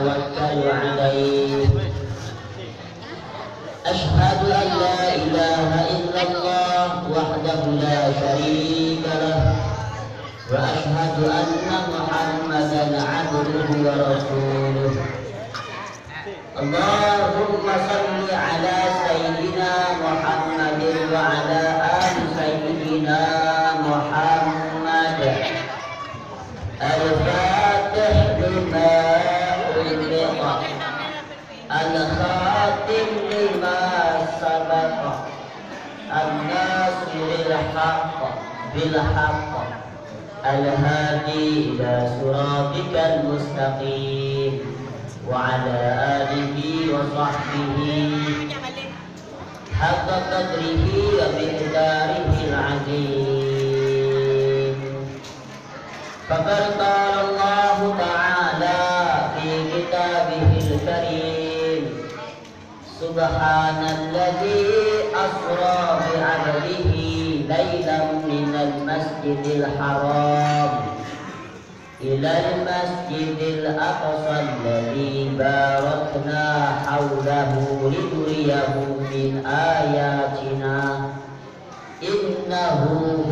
أتوكل عليه أشهد أن لا إله إلا الله وحده لا شريك له وأشهد أن محمدا عبده ورسوله اللهم صل على سيدنا محمد وعلى آل سيدنا محمد الفاتح لما أغلق الخاتم لما سبق الناصر الحق بالحق الهادي إلى صراطك المستقيم وعلى آله وصحبه حق قدره ومقداره العظيم فقد قال الله تعالى في كتابه الكريم سبحان الذي أسرى بعبده ليلا من المسجد الحرام إلى المسجد الأقصى الذي باركنا حوله لنريه من آياتنا إنه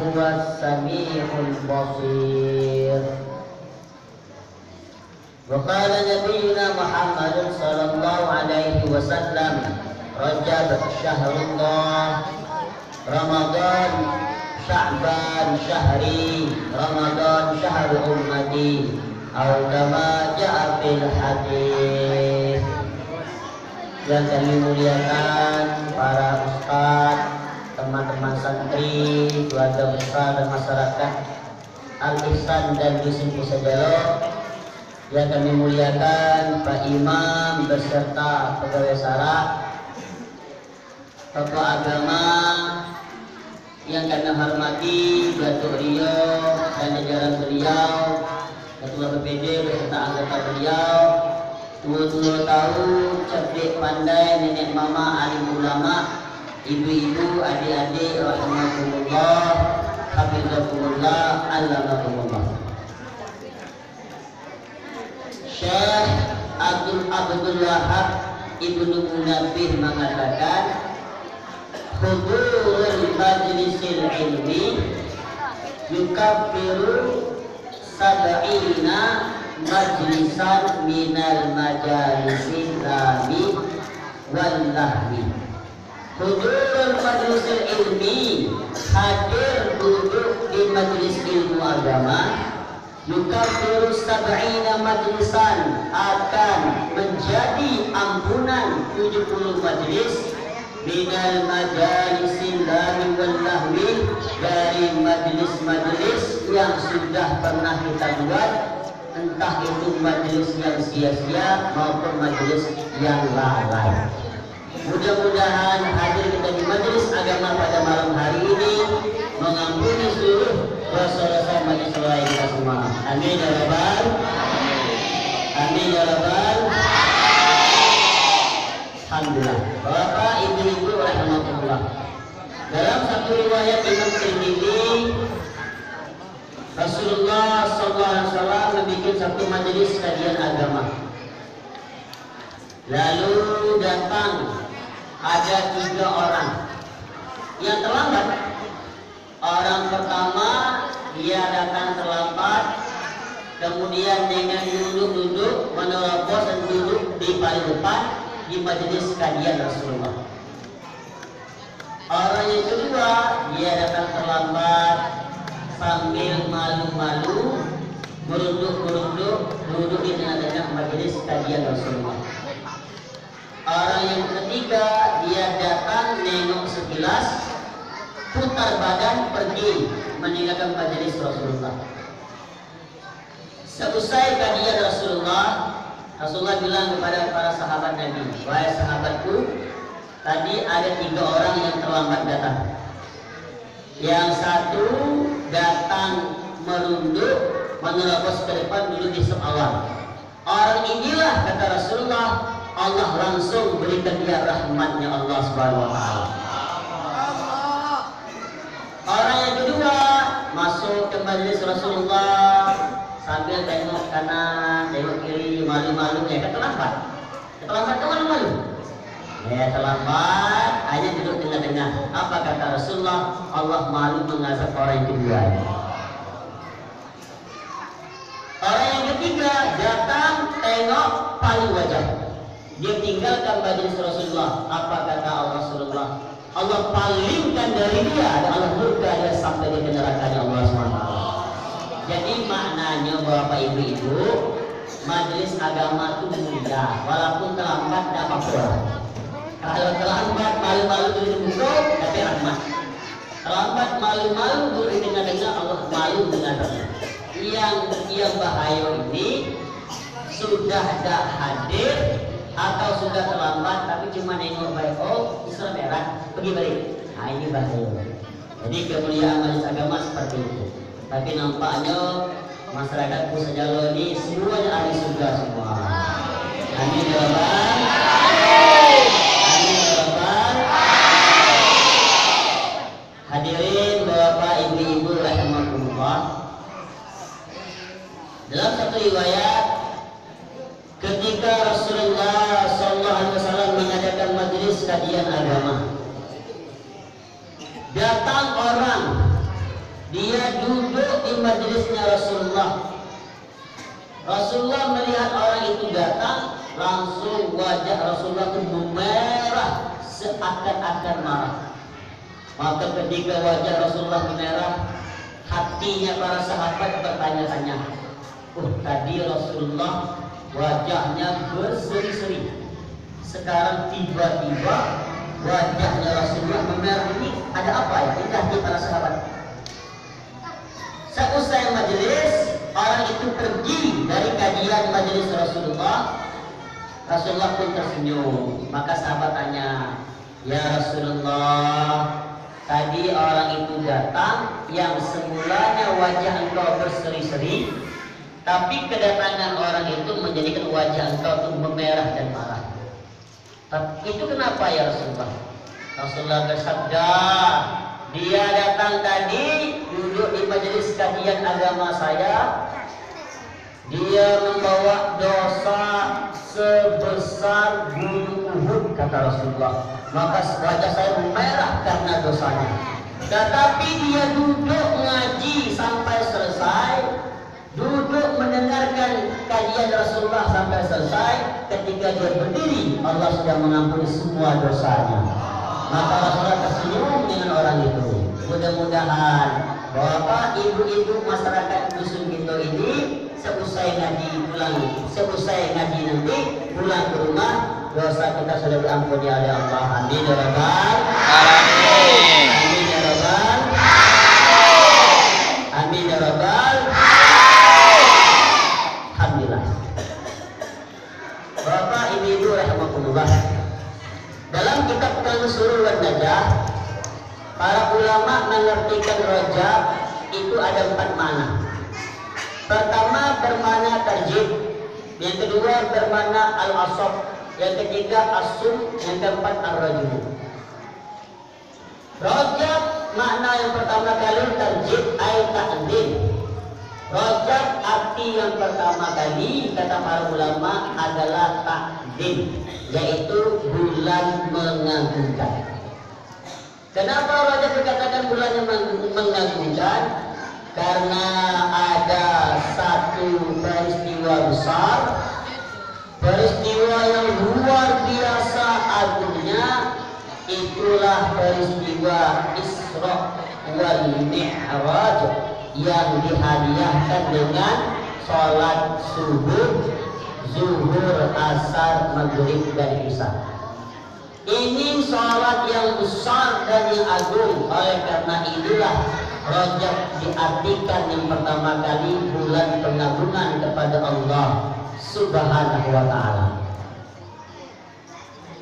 هو السميع البصير وقال نبينا محمد صلى الله عليه وسلم رجب شهر الله رمضان Sya'ban syahri Ramadan syahr ummati atau kama ja'a fil hadis. Yang kami muliakan para ustaz, teman-teman santri, keluarga besar dan masyarakat Al-Ihsan dan Dusun Pusadelo. Yang kami muliakan Pak Imam beserta pegawai sarah, tokoh agama yang kami hormati Datuk Rio dan jajaran beliau, Ketua BPD beserta anggota beliau, tua-tua tahu, cerdik pandai, nenek mama, alim ulama, ibu-ibu, adik-adik, rahmatullah, hafizakumullah, allamakumullah. Syekh Abdul Wahab Ibnu Munabih mengatakan hudurul majlisil ilmi yukaffiru sab'ina majlisan minal majalisil lami wal lahwi. Hudurul majlisil ilmi, hadir duduk di majlis ilmu agama, yukaffiru sab'ina majlisan, akan menjadi ampunan 70 majlis minal majalisil lami wal lahwi, dari majlis-majlis yang sudah pernah kita buat, entah itu majlis yang sia-sia maupun majlis yang lalai. Mudah-mudahan hadir kita di majlis agama pada malam hari ini mengampuni seluruh dosa-dosa majlis lain kita semua. Amin ya rabbal amin ya rabbal. Alhamdulillah. Bapak, ibu-ibu rahmatullah. Dalam satu riwayat Imam Tirmidzi, Rasulullah SAW membuat satu majelis kajian agama. Lalu datang ada 3 orang yang terlambat. Orang pertama dia datang terlambat, kemudian dengan duduk menerobos dan duduk di paling depan di majelis kajian Rasulullah. Orang yang kedua dia datang terlambat sambil malu-malu, merunduk-merunduk duduk di tengah-tengah majelis kajian Rasulullah. Orang yang ketiga dia datang nengok sekilas, putar badan pergi meninggalkan majelis Rasulullah. Selesai kajian Rasulullah bilang kepada para sahabat Nabi, wahai sahabatku, tadi ada 3 orang yang terlambat datang. Yang satu datang merunduk, menerobos ke depan, duduk di saf awal. Orang inilah, kata Rasulullah, Allah langsung berikan dia rahmatnya Allah Subhanahu wa taala. Orang yang kedua masuk ke majelis Rasulullah sambil aja tengok kanan, tengok kiri, malu-malu ya kan terlambat. Terlambat kan malu-malu. Ya terlambat, hanya duduk tengah-tengah. Apa kata Rasulullah? Allah malu mengazab orang yang kedua. Orang yang ketiga datang tengok paling wajah. Dia tinggalkan majelis Rasulullah. Apa kata Rasulullah? Allah palingkan dari dia, Allah murka dia sampai dia ke neraka Allah SWT. Jadi maknanya Bapak Ibu-ibu, majelis agama itu mudah, walaupun terlambat tidak apa-apa. Kalau terlambat malu-malu di muka, tapi rahmat. Terlambat malu-malu di tengah-tengah, Allah malu dengannya. Yang bahaya ini sudah tidak hadir atau sudah terlambat tapi cuma nengok baik, oh Islam merah, pergi balik. Nah ini bahaya. Jadi kemuliaan majelis agama seperti itu. Tapi nampaknya masyarakat Pusajalo ini semuanya ahli surga semua. Amin ya Rabbal. Amin ya Rabbal. Hadirin Bapak Ibu-ibu rahimakumullah. Dalam satu riwayat, ketika Rasulullah SAW mengadakan majelis kajian agama, datang orang, dia duduk di majelisnya Rasulullah. Rasulullah melihat orang itu datang, langsung wajah Rasulullah itu memerah seakan-akan marah. Maka ketika wajah Rasulullah memerah, hatinya para sahabat bertanya-tanya, tadi Rasulullah wajahnya berseri-seri, sekarang tiba-tiba wajahnya Rasulullah memerah. Ini ada apa ya? Ini hati para sahabat. Seusai majelis, orang itu pergi dari kajian majelis Rasulullah. Rasulullah pun tersenyum. Maka sahabat tanya, ya Rasulullah, tadi orang itu datang yang semulanya wajah engkau berseri-seri, tapi kedatangan orang itu menjadikan wajah engkau itu memerah dan marah. Tapi itu kenapa ya Rasulullah? Rasulullah bersabda, dia datang tadi duduk di majelis kajian agama saya, dia membawa dosa sebesar gunung Uhud, kata Rasulullah. Maka wajah saya memerah karena dosanya. Tetapi dia duduk ngaji sampai selesai, duduk mendengarkan kajian Rasulullah sampai selesai. Ketika dia berdiri, Allah sudah mengampuni semua dosanya. Maka Rasulullah tersenyum dengan orang itu. Mudah-mudahan Bapak, Ibu-ibu masyarakat dusun kita ini seusai ngaji nanti pulang ke rumah, dosa kita sudah diampuni oleh Allah. Amin ya Rabbal alamin. Amin ya Rabbal. Amin ya Rabbal. Alhamdulillah. Bapak Ibu rahimakumullah. Dalam kitab Tansurul wan Najah, para ulama mengartikan rojab itu ada 4 makna. Pertama bermakna tarjib, yang kedua bermakna al-asab, yang ketiga as-sum, yang keempat ar-rajul. Rojab makna yang pertama kali tarjib ay ta'zim. Rojab arti yang pertama kali kata para ulama adalah ta'zim, yaitu bulan mengagumkan. Kenapa Rajab dikatakan bulan yang mengagumkan? Karena ada satu peristiwa besar, peristiwa yang luar biasa agungnya, itulah peristiwa Isra wal Mi'raj yang dihadiahkan dengan sholat subuh, zuhur, asar, maghrib, dan isya. Ini sholat yang besar dan yang agung. Oleh karena inilah Rajab diartikan yang pertama kali bulan pengagungan kepada Allah Subhanahu wa ta'ala.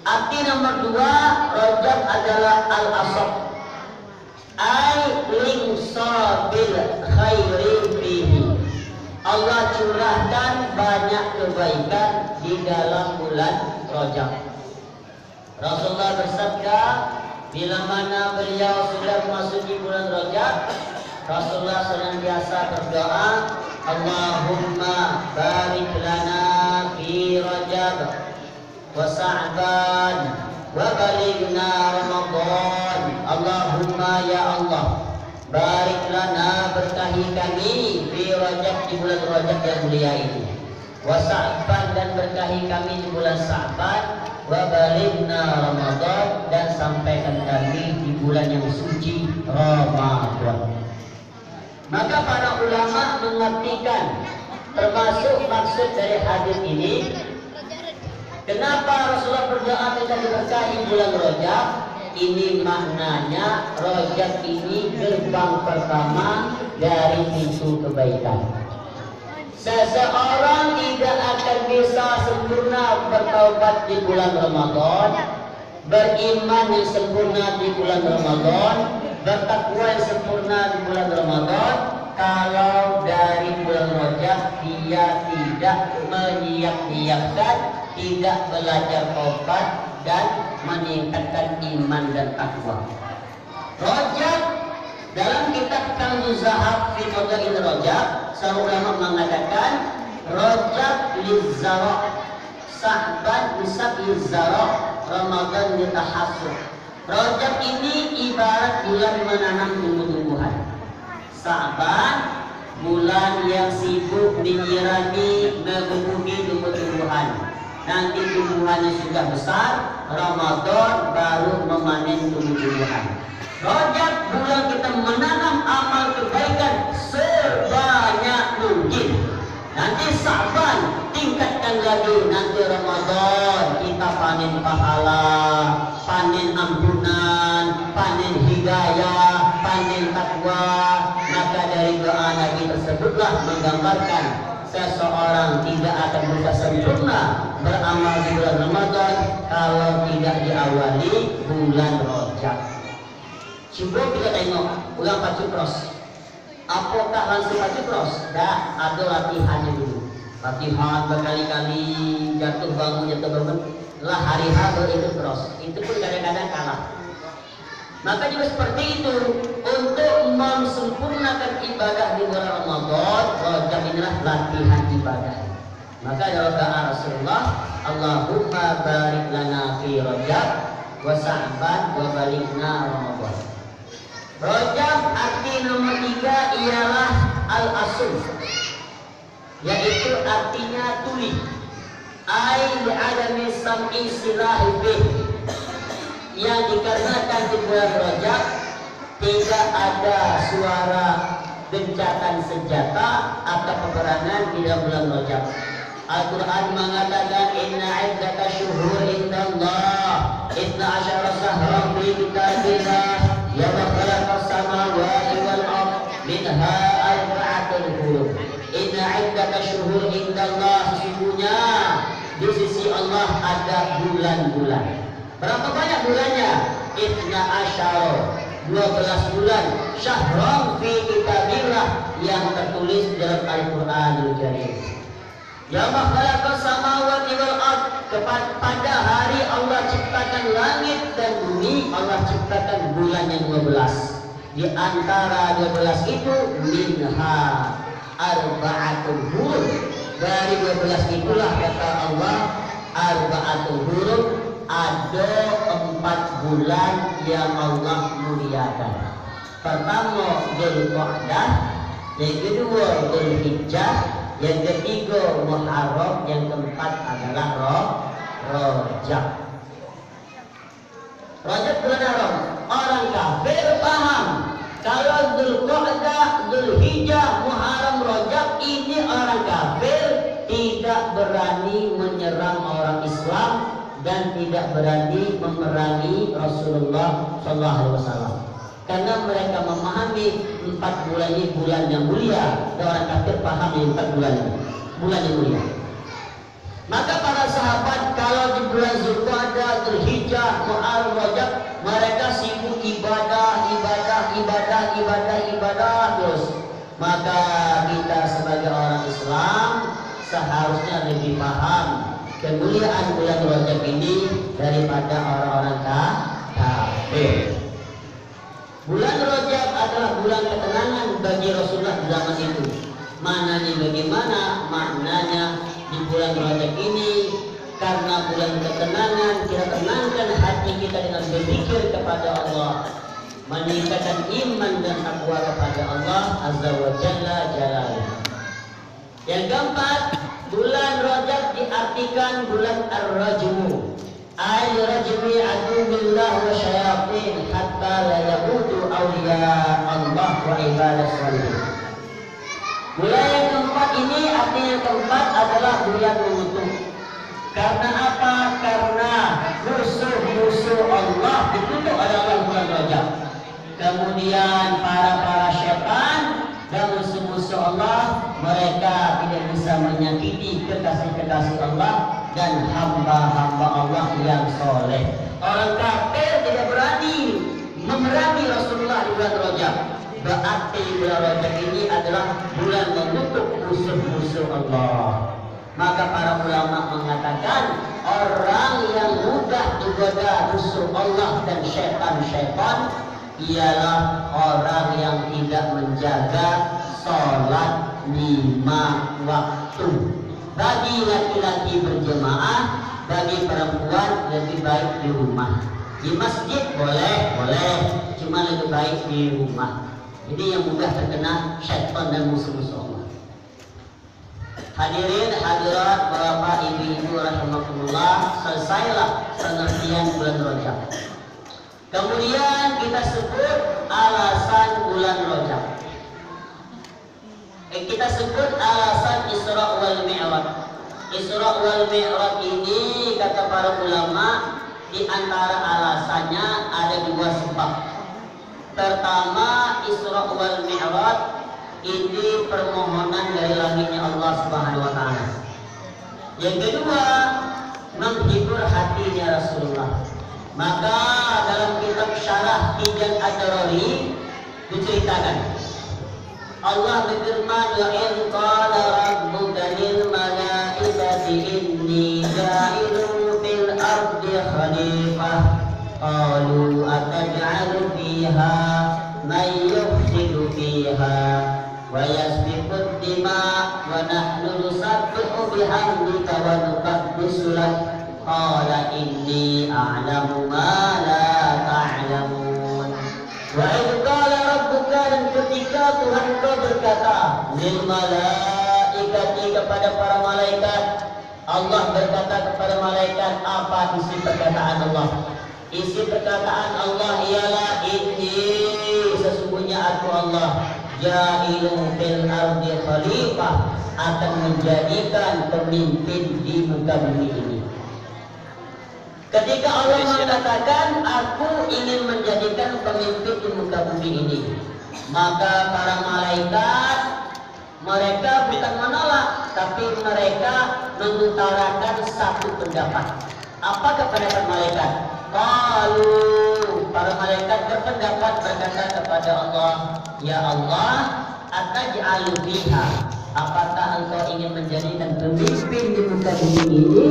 Arti nomor 2, Rajab adalah al-asab, ay bil khairi fihi. Allah curahkan banyak kebaikan di dalam bulan Rajab. Rasulullah bersabda, bila mana beliau sudah memasuki bulan Rajab, Rasulullah senantiasa berdoa, Allahumma barik lana fi Rajab wa Sa'ban wa balighna Ramadan. Allahumma ya Allah, barik lana, berkahi kami fi Rajab, di bulan Rajab yang mulia ini, wa Sa'ban, dan berkahi kami di bulan Sa'ban, wa balighna Ramadan, dan sampaikan kami di bulan yang suci Ramadan. Maka para ulama mengartikan, termasuk maksud dari hadis ini, kenapa Rasulullah berdoa minta diberkahi bulan Rajab. Ini maknanya Rajab ini gerbang pertama dari pintu kebaikan. Seseorang tidak akan bisa sempurna bertaubat di bulan Ramadan, beriman yang sempurna di bulan Ramadan, bertakwa yang sempurna di bulan Ramadan, kalau dari bulan Rajab dia tidak menyiap-nyiapkan, tidak belajar taubat dan meningkatkan iman dan takwa. Rajab, dalam kitab Kanzuz Zahab fi Fadail Rajab, seorang ulama mengatakan Rajab lizzara, Sa'ban lizzara, Ramadan litahassur. Rajab ini ibarat bulan menanam tumbuh-tumbuhan. Sa'ban bulan yang sibuk menyirami, mengubuhi tumbuh-tumbuhan. Nanti tumbuhannya sudah besar, Ramadan baru memanen tumbuh-tumbuhan. Rajab bulan kita menanam amal kebaikan sebanyak mungkin. Nanti Sa'ban tingkatkan lagi, nanti Ramadan kita panen pahala, panen ampunan, panen hidayah, panen takwa. Maka dari doa Nabi tersebutlah menggambarkan seseorang tidak akan bisa sempurna beramal di bulan Ramadan kalau tidak diawali bulan Rajab. Coba kita tengok bulan Pacukros. Apakah langsung Pacukros? Tidak, ada latihannya dulu. Latihan berkali-kali, jatuh bangun lah, hari itu cross. Itu pun kadang-kadang kalah. Maka juga seperti itu, untuk mensempurnakan ibadah di bulan Ramadan, Rajab inilah latihan ibadah. Maka dalam doa Rasulullah, Allahumma barik lana fi Rajab wa Sa'ban wa balighna Ramadan. Rajab arti nomor 3 ialah al-asl, yaitu artinya tuli. Ai li'adami sam'i silahi bih, yang dikarenakan di bulan Rajab tidak ada suara gencatan senjata atau peperangan di dalam bulan Rajab. Al-Quran mengatakan inna iddata syuhur indallah itna asyara sahram fi kitabillah yawma khalaqas samawati wal ard minha arba'atul hurum. Inna iddata syuhur indallah, sesungguhnya di sisi Allah ada bulan-bulan. Berapa banyak bulannya? Itna asyara, 12 bulan. Syahram fi kitabillah, yang tertulis dalam Al-Quranul Karim. Yaumah khalaqas samawati wal ard, pada hari Allah ciptakan langit dan bumi, Allah ciptakan bulan yang 12. Di antara 12 itu minha arba'atul hurum, dari 12 itulah kata Allah arba'atul hurum, ada 4 bulan yang Allah muliakan. Pertama Dzulqa'dah, yang kedua Dzulhijjah, yang ketiga Muharram, yang keempat adalah Rajab. Rajab bulan Haram. Orang kafir paham kalau Dzulqa'dah, Dzulhijjah, Muharram, Rajab ini orang kafir tidak berani menyerang orang Islam dan tidak berani memerangi Rasulullah SAW. Karena mereka memahami 4 bulan ini bulan yang mulia, dan orang kafir paham yang 4 bulan ini bulan yang mulia. Maka para sahabat kalau di bulan Dzulqa'dah, Dzulhijjah, Muharram, Rajab, mereka sibuk ibadah terus. Maka kita sebagai orang Islam seharusnya lebih paham kemuliaan bulan Rajab ini daripada orang-orang kafir. Bulan Rajab adalah bulan ketenangan bagi Rasulullah di zaman itu. Maknanya bagaimana? Maknanya di bulan Rajab ini karena bulan ketenangan, kita tenangkan hati kita dengan berzikir kepada Allah, meningkatkan iman dan takwa kepada Allah Azza wa Jalla Jalaluhu. Yang keempat, bulan Rajab diartikan bulan Ar-Rajmu. Ay rajmi adubillah wa syayatin hatta la yabudu awliya Allah wa ibadah salihin. Bulan yang keempat ini, artinya yang keempat adalah bulan mengutuk. Karena apa? Karena musuh-musuh Allah dikutuk oleh Allah bulan Rajab. Kemudian para syaitan dan musuh-musuh Allah, mereka tidak bisa menyakiti kekasih-kekasih Allah dan hamba-hamba Allah yang soleh. Orang kafir tidak berani memerangi Rasulullah di bulan Rajab. Berarti bulan Rajab ini adalah bulan mengutuk musuh-musuh Allah. Maka para ulama mengatakan orang yang mudah digoda musuh Allah dan syaitan-syaitan ialah orang yang tidak menjaga sholat 5 waktu. Bagi laki-laki berjemaah, bagi perempuan lebih baik di rumah. Di masjid boleh, cuma lebih baik di rumah. Jadi yang mudah terkena syaitan dan musuh-musuh Allah. Hadirin hadirat bapak ibu-ibu rahimakumullah, selesailah pengertian bulan Rajab. Kemudian kita sebut alasan bulan Rajab. Kita sebut alasan Isra wal Mi'raj. Isra wal Mi'raj ini kata para ulama, di antara alasannya ada 2 sebab. Pertama, Isra wal Mi'raj ini permohonan dari langitnya Allah Subhanahu wa taala. Yang kedua, menghibur hatinya Rasulullah. Maka dalam kitab Syarah Tijan Ad-Darari diceritakan Allah berfirman, wa in qala rabbuka lil malaikati inni ja'ilun fil ardi khalifah qalu ataj'alu fiha man yufsidu fiha wa yasfiku dima wa nahnu nusabbihu bihamdika wa nuqaddisu lak qala inni a'lamu ma la ta'lamun. Wa idh qala rabbuka, dan ketika Tuhan kau berkata lil malaikati, kepada para malaikat. Allah berkata kepada malaikat, apa isi perkataan Allah? Isi perkataan Allah ialah inni, sesungguhnya aku Allah, ja'ilun fil ardi khalifah, akan menjadikan pemimpin di muka bumi ini. Ketika Allah mengatakan aku ingin menjadikan pemimpin di muka bumi ini, maka para malaikat mereka bukan menolak, tapi mereka mengutarakan satu pendapat. Apa pendapat malaikat? Lalu para malaikat berpendapat, berkata kepada Allah, ya Allah, ataj'alu fiha, apakah engkau ingin menjadikan pemimpin di muka bumi ini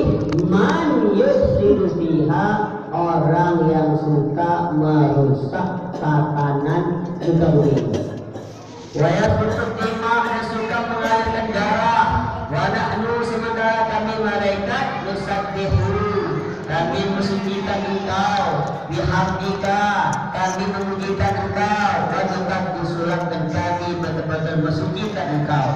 man yufsidu fiha, orang yang suka merusak tatanan muka bumi ini, wa yasfiku dima, yang suka mengalirkan darah, wa nahnu, sementara kami malaikat nusabbihu, kami mensucikan engkau, bihamdika, kami memujikan engkau, wa nuqaddisu lak, dan kami betul-betul mensucikan engkau.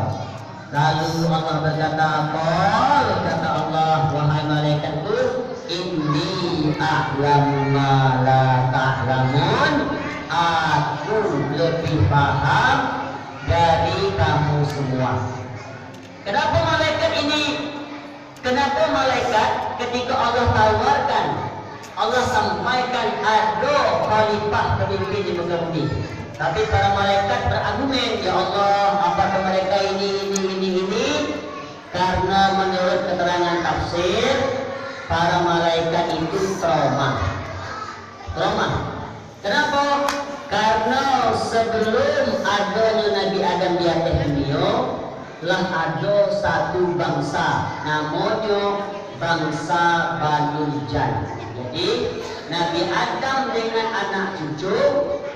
Lalu Allah berkata, qul, kata Allah, wahai malaikatku, inni a'lamu ma la ta'lamun, aku lebih paham dari kamu semua. Kenapa malaikat ini? Kenapa malaikat ketika Allah tawarkan, Allah sampaikan ada khalifah pemimpin di muka bumi, tapi para malaikat berargumen, ya Allah, apakah mereka ini? Karena menurut keterangan tafsir, para malaikat itu trauma. Kenapa? Karena sebelum adanya Nabi Adam di atas dunia, telah ada satu bangsa, namanya bangsa Bani Jan. Jadi Nabi Adam dengan anak cucu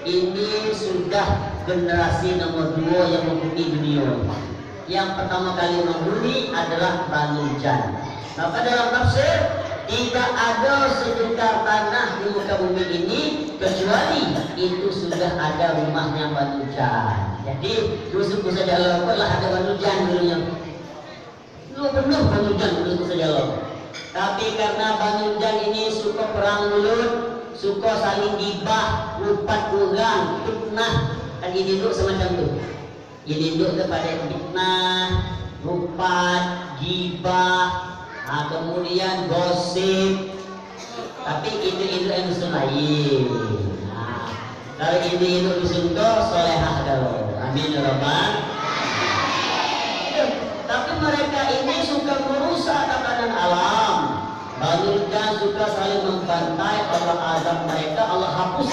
ini sudah generasi nomor 2 yang mengikuti dunia. yang pertama kali menghuni adalah Banu Jan. Maka dalam tafsir tidak ada sejuta tanah di muka bumi ini kecuali itu sudah ada rumahnya Banu Jan. Jadi suku saja lokal lah ada Banu Jan dulunya. Dulu penuh Banu Jan suku saja lokal. Tapi karena Banu Jan ini suka perang mulut, suka saling gibah, lupat kurang, fitnah, kan ini dulu semacam itu. Ini dulu kepada fitnah, lupat, gibah, kemudian gosip. Tapi itu dusun lain. Nah, kalau itu dusun itu solehah kalau. Amin ya rabbal. Tapi mereka ini suka merusak tatanan alam. Banu Jan suka saling membantai. Allah azab mereka, Allah hapus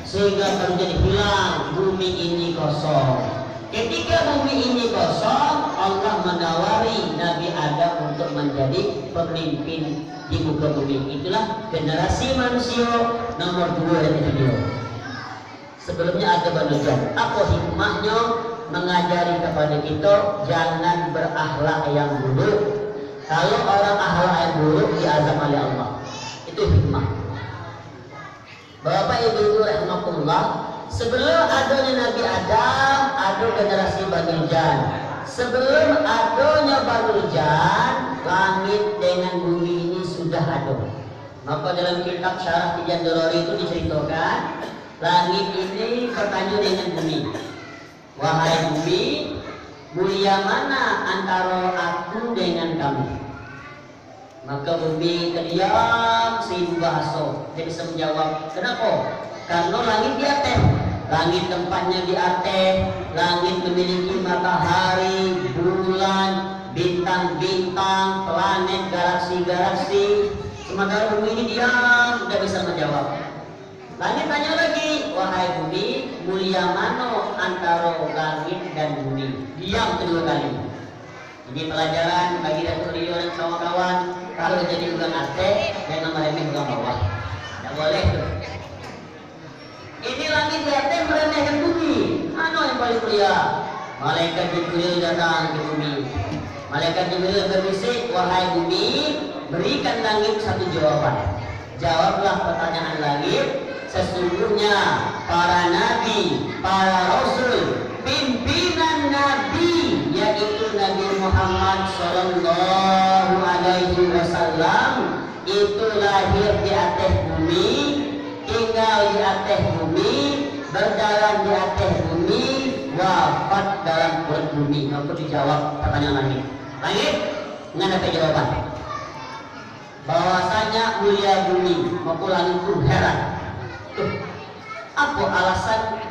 sehingga terjadi hilang, bumi ini kosong. Ketika bumi ini kosong, Allah menawari Nabi Adam untuk menjadi pemimpin di muka bumi. Itulah generasi manusia nomor 2 dari video. Sebelumnya ada Banu Jan. Apa hikmahnya? Mengajari kepada kita jangan berakhlak yang buruk. Kalau orang akhlak yang buruk diazab oleh Allah. Itu hikmah. Bapak Ibu rahimakumullah, sebelum adanya Nabi Adam, ada generasi Banu Jan. Sebelum adanya Banu Jan, langit dengan bumi ini sudah ada. Maka dalam kitab Syarah Tijan Dorori itu diceritakan, langit ini bertanya dengan bumi. Wahai bumi, mulia mana antara aku dengan kamu? Maka bumi terdiam 1000 bahasa. Dia bisa menjawab. Kenapa? Karena langit di atas. Langit tempatnya di atas. Langit memiliki matahari, bulan, bintang-bintang, planet, galaksi-galaksi. Sementara bumi ini diam, tidak bisa menjawab. Langit tanya lagi, wahai bumi, mulia mana antara langit dan bumi? Diam kedua kali. Ini pelajaran bagi Datuk Rio dan kawan-kawan. Kalau jadi bukan ate, jangan meremeh bukan bawah. Tidak boleh tuh. Ini langit di atas meremehkan bumi. Mana yang paling mulia? Malaikat Jibril datang ke bumi. Malaikat Jibril berbisik, wahai bumi, berikan langit satu jawaban. Jawablah pertanyaan langit. Sesungguhnya para nabi, para rasul, pimpinan nabi, yaitu Nabi Muhammad Sallallahu Alaihi Wasallam, itu lahir di atas bumi, tinggal di atas bumi, berjalan di atas bumi, wafat dalam perut bumi. Maka dijawab pertanyaan langit. Langit, mengenai jawaban. Bahwasanya mulia bumi, maka langit pun heran. Apa alasan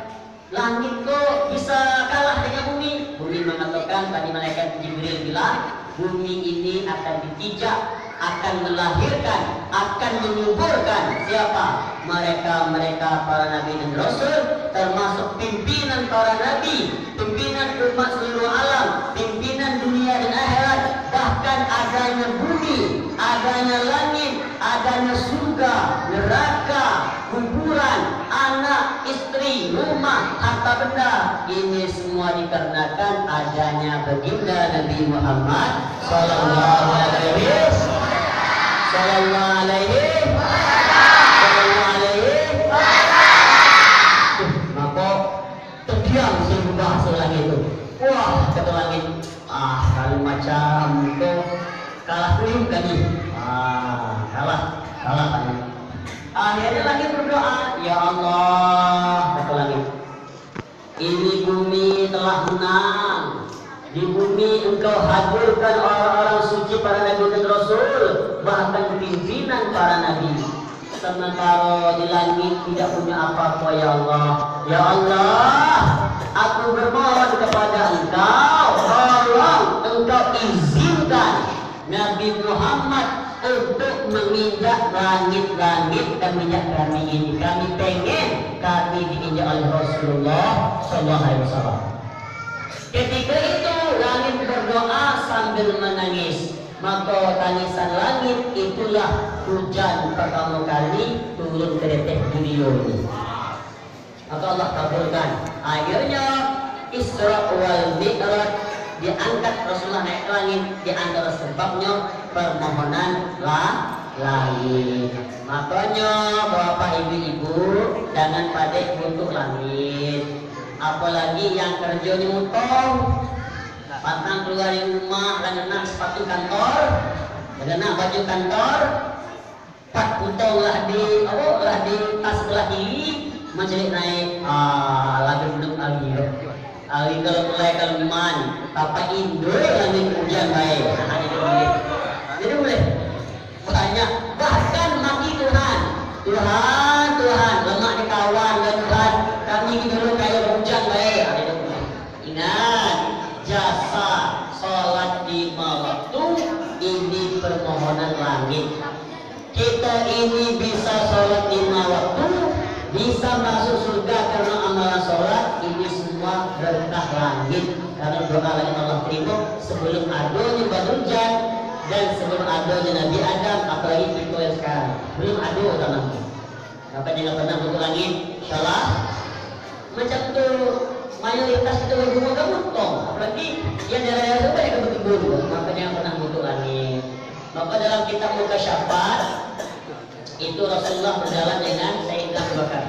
langit kok bisa kalah dengan bumi? Bumi mengatakan, tadi malaikat Jibril bilang, bumi ini akan dipijak, akan melahirkan, akan menyuburkan siapa? Mereka para nabi dan rasul, termasuk pimpinan para nabi, pimpinan umat seluruh alam, pimpinan dunia dan akhirat. Bahkan adanya bumi, adanya langit, adanya surga, neraka, kuburan, anak, istri, rumah, harta benda, ini semua dikarenakan adanya baginda Nabi Muhammad Sallallahu Alaihi Maka terdiam 1000 bahasa lagi itu. Wah, kata langit, kalau macam itu kalah dulu kami. Kalah kami. Akhirnya langit berdoa, ya Allah, kata langit, ini bumi telah menang. Di bumi engkau hadirkan orang-orang suci, para nabi dan rasul, bahkan pimpinan para nabi. Sementara di langit tidak punya apa-apa, ya Allah. Ya Allah, aku bermohon kepada engkau, tolong engkau izinkan Nabi Muhammad untuk menginjak langit-langit dan minyak kami ini. Kami pengen kami diinjak oleh Rasulullah Sallallahu Alaihi Wasallam. Ketika itu langit berdoa sambil menangis. Maka tangisan langit itulah hujan pertama kali turun ke detik dunia ini. Maka Allah kabulkan. Akhirnya Isra wal Mi'raj diangkat Rasulullah naik ke langit, di antara sebabnya permohonan langit. Makanya bapak ibu-ibu jangan pada butuh langit, apalagi yang kerjanya mutong, pantang keluar dari rumah, kena sepatu kantor, kena baju kantor, pat putong lah di tas sebelah kiri, menjelit naik, lagi duduk lagi. Ali kalau mulai kaliman, apa Indo yang hujan baik, jadi boleh banyak, bahkan maki Tuhan, lemak di kawan dan Tuhan, kami dulu kayak hujan baik. Ingat, jasa sholat di waktu ini permohonan langit. Kita ini bisa sholat di waktu, bisa masuk surga karena amalan sholat ini semua berkah langit, karena doa langit Allah terima sebelum adanya badrujan dan sebelum adanya Nabi Adam, apalagi kita yang sekarang belum ada orang nanti. Apa jangan pernah butuh langit, insyaallah macam tu mayoritas itu rumah kamu tong, apalagi yang daerah itu banyak betul-betul, maka jangan pernah butuh langit. Maka dalam kitab Mukasyafat itu Rasulullah berjalan dengan Sayyidina Abu Bakar.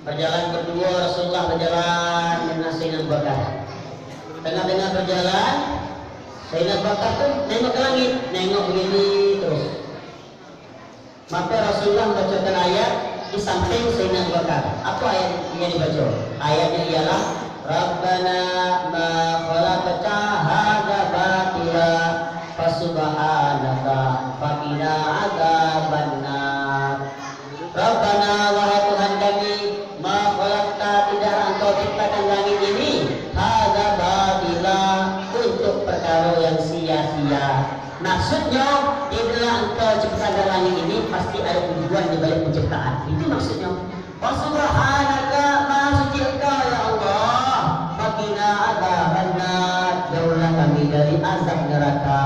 Berjalan berdua, Rasulullah berjalan dengan Sayyidina Abu Bakar. Tengah-tengah berjalan, Sayyidina Abu Bakar tuh nengok ke langit, nengok begini terus. Maka Rasulullah membacakan ayat di samping Sayyidina Abu Bakar. Apa ayat yang dibaca? Ayatnya ialah Rabbana ma khalaqta hadza batila fasubhanaka faqina adzabannar. Rabbana wahai Tuhan kami, ma khalaqta tidak engkau ciptakan langit ini hadza batila untuk perkara yang sia-sia. Maksudnya bila engkau ciptakan langit ini pasti ada tujuan di balik penciptaan. Itu maksudnya. Subhanaka, maha suci engkau ya Allah. Faqina adzabannar, jauhlah kami dari azab neraka.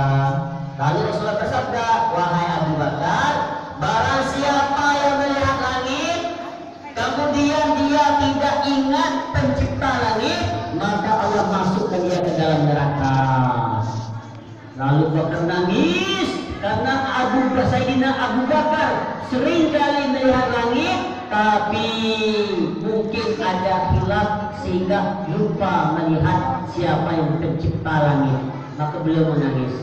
Lalu Rasulullah bersabda, wahai Abu Bakar, barang siapa yang melihat langit kemudian dia tidak ingat pencipta langit, maka Allah masukkan dia ke dalam neraka. Lalu Bakar nangis karena Sayyidina Abu Bakar sering kali melihat langit, tapi mungkin ada hilaf sehingga lupa melihat siapa yang pencipta langit, maka beliau menangis.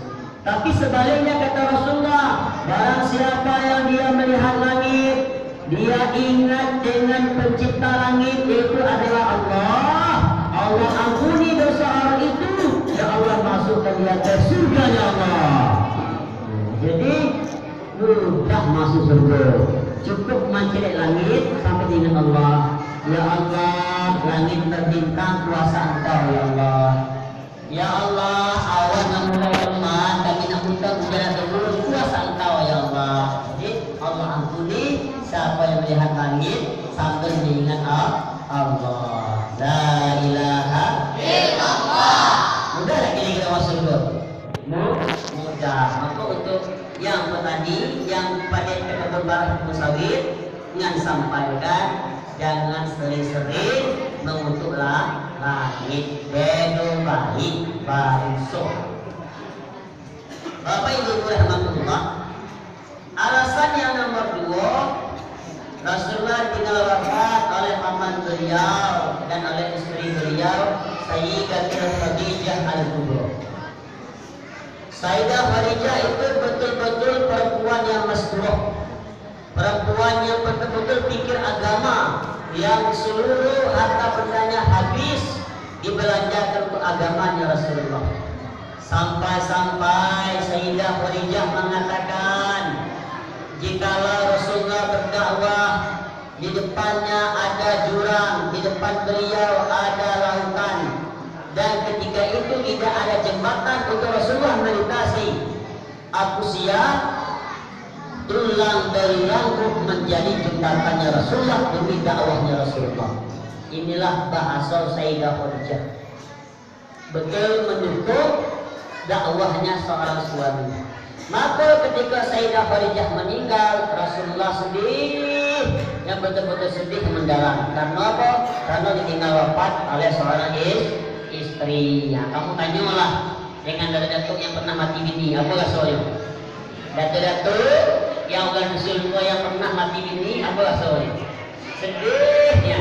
Tapi sebaliknya kata Rasulullah, barang siapa yang dia melihat langit, dia ingat dengan pencipta langit, itu adalah Allah. Allah ampuni dosa orang itu, ya Allah masukkan dia ke surga ya Allah. Jadi mudah masuk surga, cukup mencari langit sampai dengan Allah. Ya Allah, langit berbintang kuasa Engkau ya Allah. Ya Allah, awan yang mulai lemah, kami nak minta hujan turun kuasa Engkau ya Allah. Jadi Allah ampuni siapa yang melihat langit sambil mengingat Allah. La ilaha illallah. Mudah lagi kita masuk surga. Mudah. Maka untuk yang tadi yang pada kata barang musawir, jangan sampaikan, jangan sering-sering mengutuk langit, bedo baik bangso. Bapak Ibu rahmatullah, alasan yang nomor 2, Rasulullah tinggal wafat oleh paman beliau dan oleh istri beliau Sayyidatul Khadijah Al-Kubra. Sayyidah Khadijah itu betul-betul perempuan yang masruh, perempuan yang betul-betul pikir agama, yang seluruh harta bendanya habis dibelanjakan untuk agamanya Rasulullah. Sampai-sampai Sayyidah Khadijah mengatakan, jikalau Rasulullah berdakwah, di depannya ada jurang, di depan beliau ada lautan, dan ketika itu tidak ada jembatan untuk Rasulullah melintasi, aku siap tulang dari rambut menjadi jembatannya Rasulullah demi dakwahnya Rasulullah. Inilah bahasa Sayyidah Khadijah, betul mendukung dakwahnya seorang suami. Maka ketika Sayyidah Khadijah meninggal, Rasulullah sedih, yang betul-betul sedih mendalam. Karena apa? Karena ditinggal wafat oleh seorang istri. istri. Ya, kamu tanyalah dengan datuk yang pernah mati bini, apa rasanya? Datuk yang udah nusul yang pernah mati bini, apa rasanya? Sedihnya.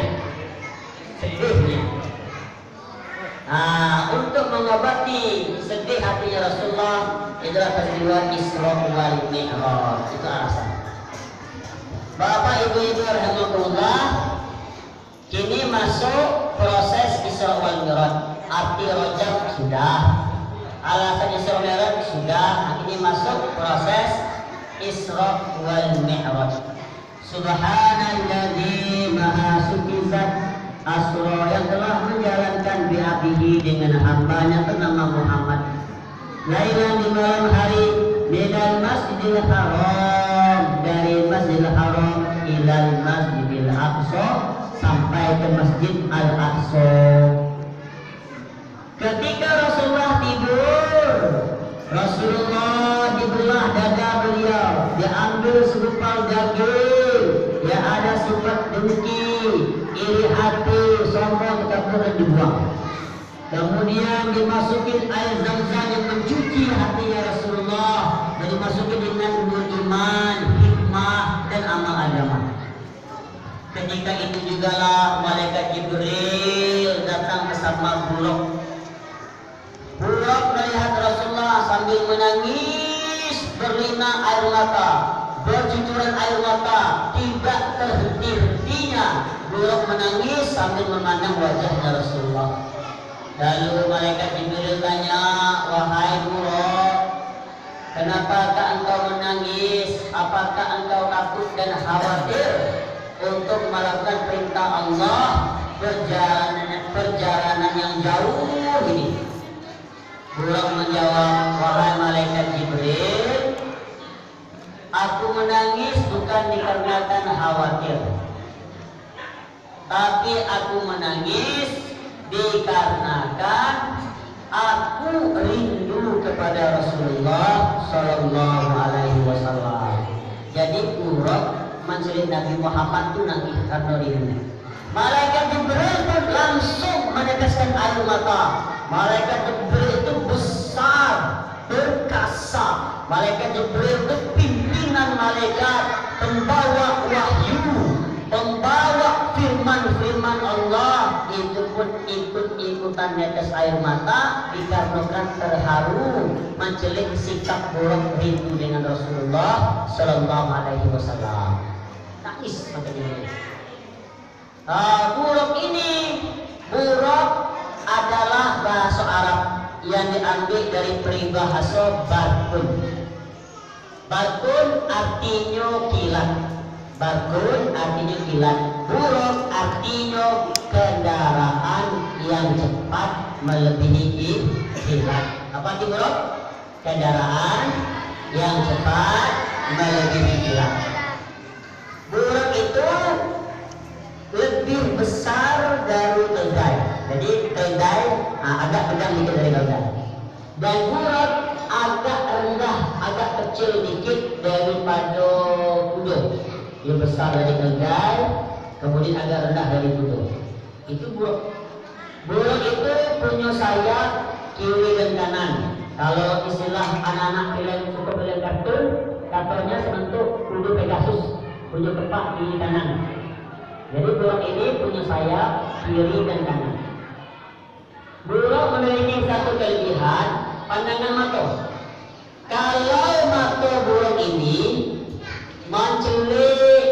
Untuk mengobati sedih hatinya Rasulullah, itulah peristiwa Isra wal Mi'raj. Itu alasan. Bapak ibu-ibu rahimahullah, kini masuk proses Isra wal Mi'raj. Arti rojak sudah, alasan Isra wal Mi'raj sudah. Kini masuk proses Isra wal Mi'raj. Subhanalladzi maha suci zat Asra yang telah menjalankan bi'abihi dengan hambanya bernama Muhammad. Lailan di malam hari minal masjidil haram, dari masjidil haram ilal masjidil aqsa, sampai ke masjid al-aqsa. Ketika Rasulullah tidur, Rasulullah dibelah dada beliau, diambil segumpal daging, ya ada sifat dengki, iri hati, sombong, kekaburan dibuang. Kemudian dimasukin air zam-zam yang mencuci hatinya Rasulullah, dan dimasukin dengan nur iman, hikmah, dan amal agama. Ketika itu jugalah malaikat Jibril datang bersama Buraq. Buraq melihat Rasulullah sambil menangis, berlinang air mata, bercucuran air mata, tidak terhenti-hentinya. Buraq menangis sambil memandang wajahnya Rasulullah. Lalu malaikat Jibril tanya, wahai Buraq, kenapakah engkau menangis? Apakah engkau takut dan khawatir untuk melakukan perintah Allah, perjalanan yang jauh ini? Buraq menjawab, wahai malaikat Jibril, aku menangis bukan dikarenakan khawatir, tapi aku menangis dikarenakan aku rindu kepada Rasulullah Sallallahu Alaihi Wasallam. Jadi Buraq mencelit Nabi Muhammad itu nangis karena rindu. Malaikat Jibril pun langsung meneteskan air mata. Malaikat Jibril itu besar, perkasa. Malaikat Jibril itu pimpinan malaikat, pembawa wahyu, pembawa firman-firman Allah. Itu pun ikut-ikutan netes air mata dikarenakan terharu mencelik sikap Buraq rindu dengan Rasulullah Sallallahu Alaihi Wasallam. Nangis makanya. Buraq adalah bahasa Arab yang diambil dari peribahasa barkun. Barkun artinya kilat. Barkun artinya kilat. Buraq artinya kendaraan yang cepat melebihi kilat. Apa arti buraq? Kendaraan yang cepat melebihi kilat. Buraq itu lebih besar dari keldai. Jadi keldai agak pedang dikit dari keldai. Dan Buraq agak rendah, agak kecil dikit daripada kuda. Dia besar dari keldai, kemudian agak rendah dari kuda. Itu Buraq. Buraq itu punya sayap kiri dan kanan. Kalau istilah anak-anak suka film kartun, katanya sebentuk kuda Pegasus, punya kepak kiri kanan. Jadi Buraq ini punya sayap kiri dan kanan. Buraq memiliki satu kelebihan, pandangan mata. Kalau mata Buraq ini mencelik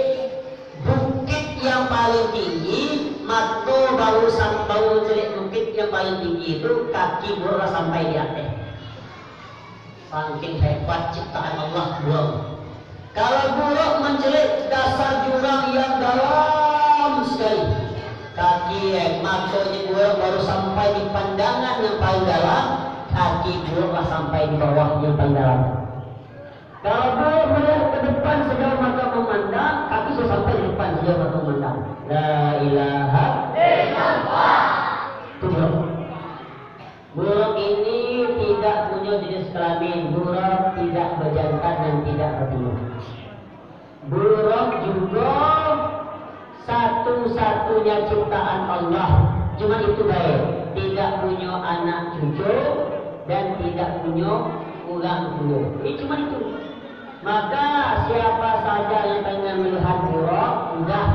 bukit yang paling tinggi, mata baru mencelik bukit yang paling tinggi itu kaki Buraq sampai di atas. Saking hebat ciptaan Allah Buraq. Kalau Buraq mencelik dasar jurang yang dalam sekali, kaki matanya Buraq baru sampai di pandangan yang paling dalam, kaki Buraq sampai di bawah yang paling dalam. Kalau Buraq melihat ke depan sejauh mata memandang, kaki sudah sampai di depan sejauh mata memandang. La ilaha illallah. Itu Buraq. Buraq ini tidak punya jenis kelamin. Buraq tidak berjantan dan tidak betina. Buraq juga satu-satunya ciptaan Allah. Cuma itu baik, tidak punya anak cucu dan tidak punya ulang bulu. Ini cuma itu. Maka siapa saja yang pengen melihat buruk sudah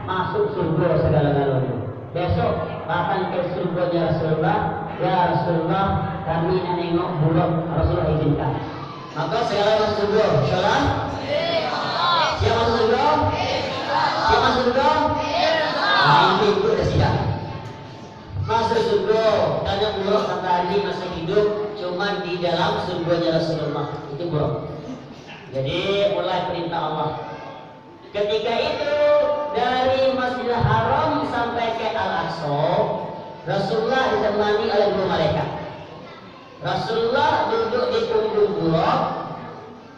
masuk surga segala-galanya. Besok akan ke surganya Rasulullah. Ya Rasulullah, kami nak nengok buruk, Rasulullah izinkan. Maka segala masuk surga. Insyaallah. Siapa masuk surga? Siapa masuk surga? Ini itu dah siap. Masuk surga, tanya buruk kata tadi masih hidup, cuma di dalam surganya Rasulullah. Itu buruk. Jadi mulai perintah Allah. Ketika itu dari Masjidil Haram sampai ke Al-Aqsa, Rasulullah ditemani oleh dua malaikat. Rasulullah duduk di punggung buruk,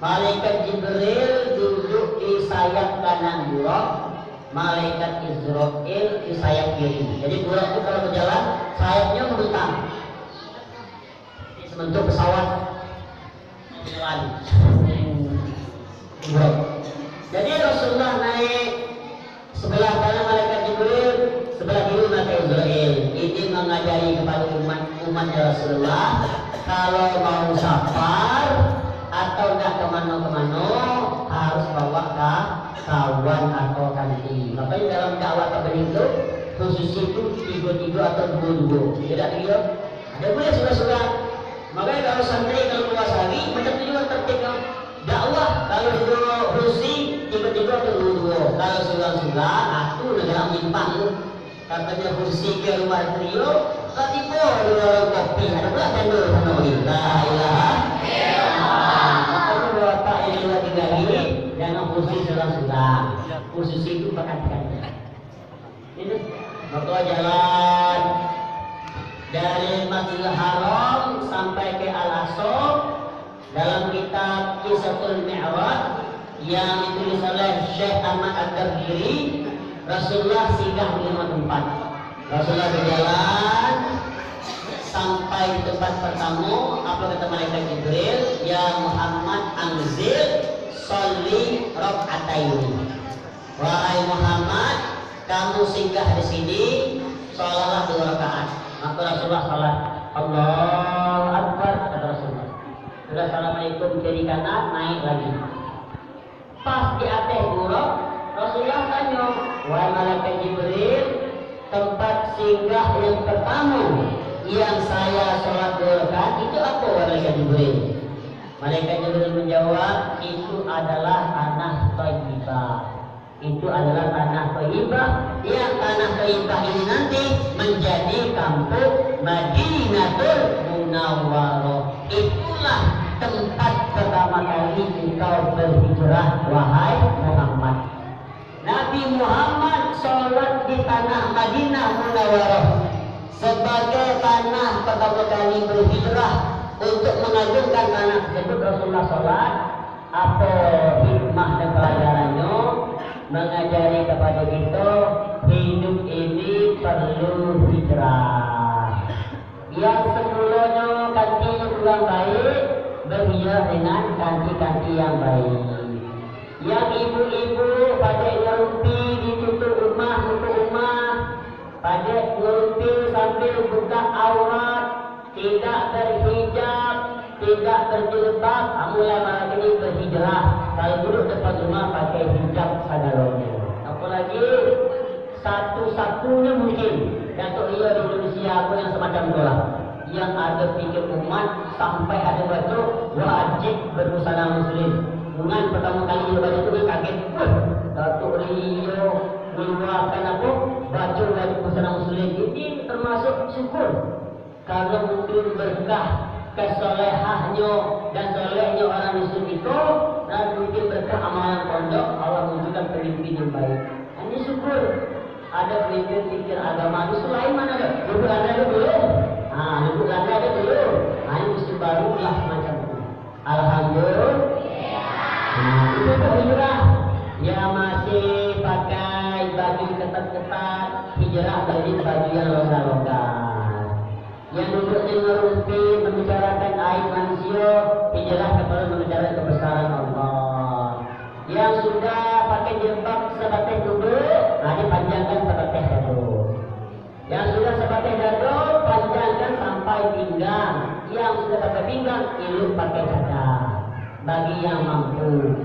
malaikat Jibril duduk di sayap kanan buruk, malaikat Israfil di sayap kiri. Jadi buruk itu kalau berjalan sayapnya membentang. Sebentuk pesawat jalan. Jadi Rasulullah naik sebelah kanan malaikat Jibril, sebelah kiri malaikat Israfil. Ini mengajari kepada umat Rasulullah kalau mau safar atau tidak kemana-kemana harus bawa kawan atau kanti. Makanya dalam dakwah kabar itu khusus itu 3 atau 2. Tidak begitu? Ada boleh sudah. Makanya kalau santri kalau keluar hari macam itu juga tertib dakwah. Kalau itu khusi 3 atau 2. Kalau sudah aku negara menyimpang tu. Katanya kursi ke rumah trio, katipu di warung kopi. Ada pula cendol sana lagi. La ilaha illallah. Makanya bapak yang dua 3 ini jangan kursi sudah. Kursi itu perhatikan. Ini maka jalan dari Masjidil Haram sampai ke Al-Aqsa dalam kitab Kisahul Mi'raj yang ditulis oleh Syekh Ahmad Ad-Dargiri. Rasulullah singgah di 5 tempat. Rasulullah berjalan sampai di tempat pertama. Apa kata malaikat Jibril? Ya Muhammad anzil sholli raka'ataini. Wahai Muhammad, kamu singgah di sini, sholatlah 2 rakaat. Maka Rasulullah salat. Allahu Akbar, kata Rasulullah. Sudah assalamualaikum kiri kanan, naik lagi. Pas di atas buruk, Rasulullah tanya, wahai malaikat Jibril, tempat singgah yang pertama yang saya sholat 2 rakaat itu apa wahai malaikat Jibril? Malaikat Jibril menjawab, itu adalah tanah Thayyibah. Itu adalah tanah Thayyibah. Yang tanah Thayyibah ini nanti menjadi kampung Madinatul Munawwarah. Itulah tempat pertama kali engkau berhijrah wahai Muhammad. Nabi Muhammad sholat di tanah Madinah Munawwarah sebagai tanah pertama kali berhijrah untuk mengagungkan tanah tersebut. Rasulullah sholat. Apa hikmah dan pelajarannya? Mengajari kepada kita hidup ini perlu hijrah. Yang sebelumnya kantinya kurang baik, berhijrah dengan kanti-kanti yang baik. Yang ibu-ibu pada ngerumpi ditutup rumah, pada ngerumpi sambil buka aurat, tidak berhijab, tidak berjilbab, mulai malam ini berhijrah. Kalau duduk depan rumah pakai hijab sadarnya. Apalagi satu-satunya mungkin Datuk Ria di Indonesia apa yang semacam itulah, yang ada pikir umat sampai ada baca wajib berbusana muslim. Dengan pertama kali dia baca itu dia kaget. Datuk Ria mengeluarkan apa? Baca wajib berbusana muslim. Ini termasuk syukur kalau mungkin berkah kesolehahnya dan solehnya orang muslim itu, dan mungkin berkah amalan pondok Allah menunjukkan pemimpin yang baik. Ini syukur. Ada pemimpin pikir agama itu lain mana ada? Lubuk Landa ada belum? Lubuk Landa ada belum? Ini musim baru lah macam itu. Alhamdulillah. Itu hijrah. Ya masih pakai baju ketat-ketat, hijrah dari baju yang longgar-longgar. Yang duduk di ngerumpi membicarakan aib manusia, hijrah kepada membicarakan kebesaran Allah. Yang sudah pakai jilbab sebatas duduk, dipanjangkan sebatas dadu. Yang sudah sebatas dadu, panjangkan pinggang, yang sudah pakai pinggang ilu pakai cadar. Bagi yang mampu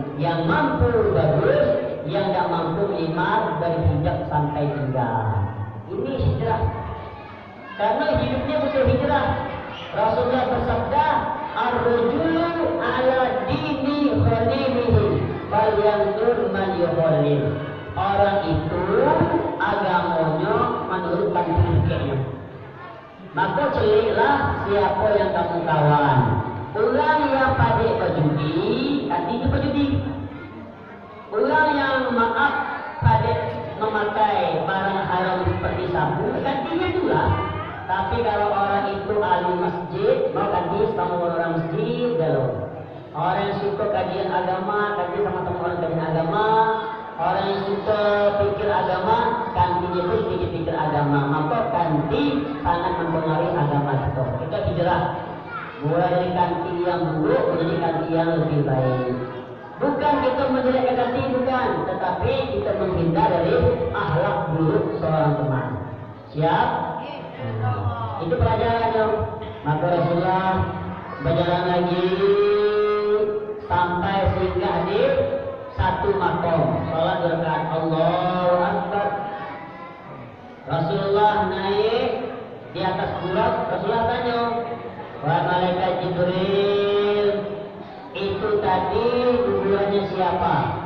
bagus, yang tidak mampu lima dari hijab sampai pinggang. Ini hijrah. Karena hidupnya butuh hijrah. Rasulullah bersabda, "Ar-rajulu ala dini khalilihi, fal yanzur man yukhalil." Orang itu agamanya menurut kakeknya. Maka celiklah siapa yang kamu kawan. Orang yang padik berjudi, artinya berjudi. Orang yang maaf padik memakai barang haram seperti sabu, gantinya juga. Tapi kalau orang itu ahli masjid, mau ganti sama orang masjid, galau. Orang yang suka kajian agama, ganti sama teman orang kajian agama. Orang yang suka pikir agama, gantinya pun pikir agama. Maka ganti sangat mempengaruhi agama kita. Kita hijrah. Mulai dari kanti yang buruk menjadi kanti yang lebih baik. Bukan kita menjelekkan kanti, bukan, tetapi kita menghindar dari akhlak buruk seorang teman. Siap? Itu pelajarannya. Maka Rasulullah berjalan lagi sampai singgah di satu makom. Salat rakaat, Allahu Akbar. Rasulullah naik di atas burak. Rasulullah tanya, wahai malaikat Jibril, itu tadi kuburannya siapa?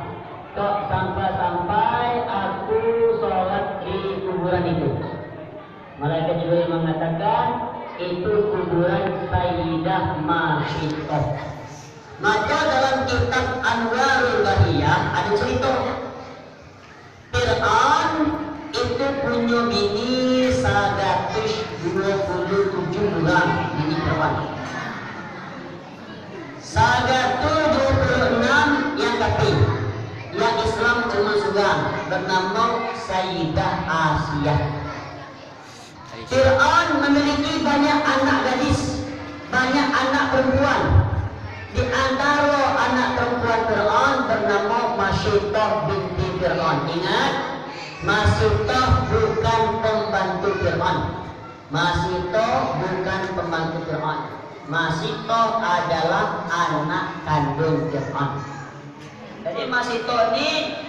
Kok sampai aku sholat di kuburan itu? Malaikat Jibril mengatakan, itu kuburan Sayyidah Masyitoh. Maka dalam kitab Anwarul Bahiyah ada cerita Fir'aun itu punya bini 127 orang bini perempuan. 126 yang kafir, yang Islam cuma seorang bernama Sayyidah Asiyah. Fir'aun memiliki banyak anak gadis, banyak anak perempuan. Di antara anak perempuan Fir'aun bernama Masyitoh binti Fir'aun. Ingat, Masyitoh bukan pembantu Fir'aun. Masyitoh bukan pembantu Fir'aun. Masyitoh adalah anak kandung Fir'aun. Jadi Masyitoh ini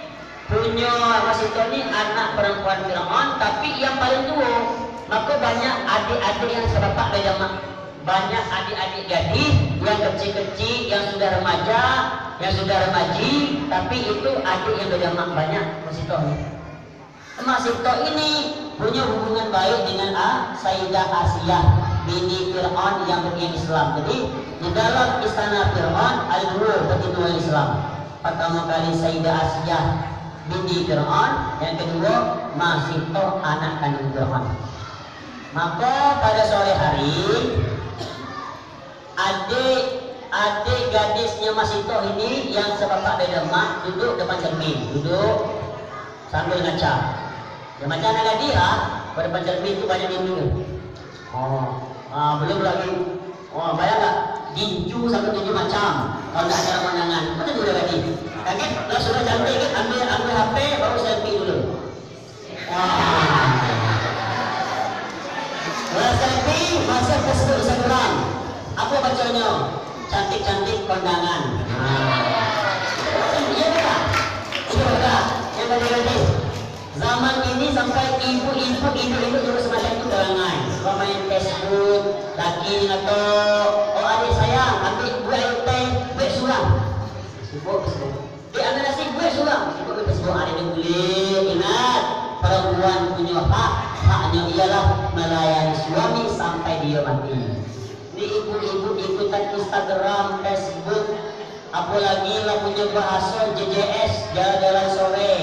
anak perempuan Fir'aun, tapi yang paling tua. Maka banyak adik-adik yang sebapak bejama. Banyak adik-adik gadis yang kecil-kecil, yang sudah remaja, yang sudah remaji, tapi itu adik yang bejama banyak. Masyitoh ini punya hubungan baik dengan Sayyidah Asiyah bini Fir'aun yang beriman Islam. Jadi di dalam istana Fir'aun ada dua ketua Islam. Pertama kali Sayyidah Asiyah binti Fir'aun, yang kedua Masyitoh anak kandung Fir'aun. Maka pada sore hari adik gadisnya Masyitoh ini yang sebapak beda mak duduk depan cermin, duduk sambil ngaca. Dia macam anak dia pada depan cermin itu banyak ini. Belum lagi. Bayang tak? Gincu sampai 7 macam. Kalau tak ada pandangan, macam tu dia tadi. Kaget, lah sudah cantik kan? Ambil HP baru selfie dulu. Selfie masuk Facebook Instagram. Apa bacanya? Cantik-cantik kondangan. Iya tak? Iya tak? Yang tadi. Zaman ini sampai ibu-ibu juga semacam itu dalangan. Kalau main Facebook, laki atau adik sayang, ambil buah teh, buat sulam. Sibuk. Dia ambil nasi buat sulam. Sibuk ke Facebook, ada yang boleh. Ingat, perempuan punya hak. Haknya ialah melayani suami sampai dia mati. Ini ibu-ibu ikutan Instagram, Facebook, apalagi lah punya bahasa JJS, jalan-jalan sore.